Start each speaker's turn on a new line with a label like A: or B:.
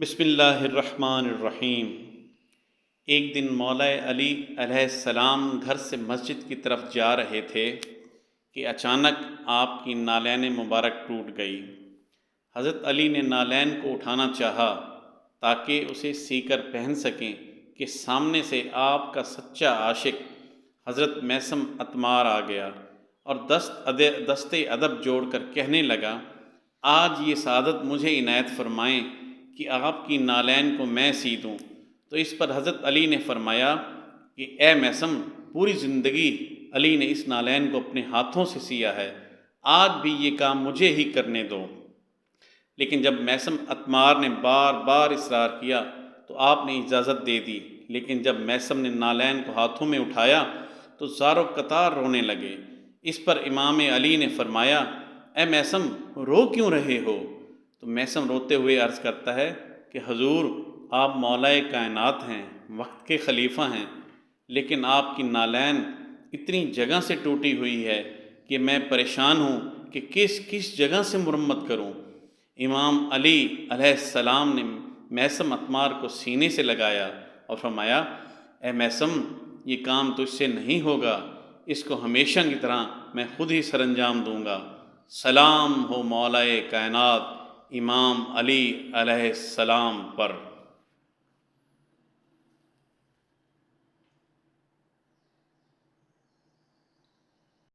A: بسم اللہ الرحمن الرحیم۔ ایک دن مولا علی علیہ السلام گھر سے مسجد کی طرف جا رہے تھے کہ اچانک آپ کی نالین مبارک ٹوٹ گئی۔ حضرت علی نے نالین کو اٹھانا چاہا تاکہ اسے سی کر پہن سکیں کہ سامنے سے آپ کا سچا عاشق حضرت میثم عتمار آ گیا اور دست ادب جوڑ کر کہنے لگا، آج یہ سعادت مجھے عنایت فرمائیں کہ آپ کی نالین کو میں سی دوں۔ تو اس پر حضرت علی نے فرمایا کہ اے میثم، پوری زندگی علی نے اس نالین کو اپنے ہاتھوں سے سیا ہے، آج بھی یہ کام مجھے ہی کرنے دو۔ لیکن جب میثم عتمار نے بار بار اصرار کیا تو آپ نے اجازت دے دی، لیکن جب میثم نے نالین کو ہاتھوں میں اٹھایا تو زار و قطار رونے لگے۔ اس پر امام علی نے فرمایا، اے میثم، رو کیوں رہے ہو؟ تو میثم روتے ہوئے عرض کرتا ہے کہ حضور، آپ مولا کائنات ہیں، وقت کے خلیفہ ہیں، لیکن آپ کی نالین اتنی جگہ سے ٹوٹی ہوئی ہے کہ میں پریشان ہوں کہ کس جگہ سے مرمت کروں۔ امام علی علیہ السلام نے میثم عتمار کو سینے سے لگایا اور فرمایا، اے میثم، یہ کام تجھ سے نہیں ہوگا، اس کو ہمیشہ کی طرح میں خود ہی سر انجام دوں گا۔ سلام ہو مولا کائنات امام علی علیہ السلام پر۔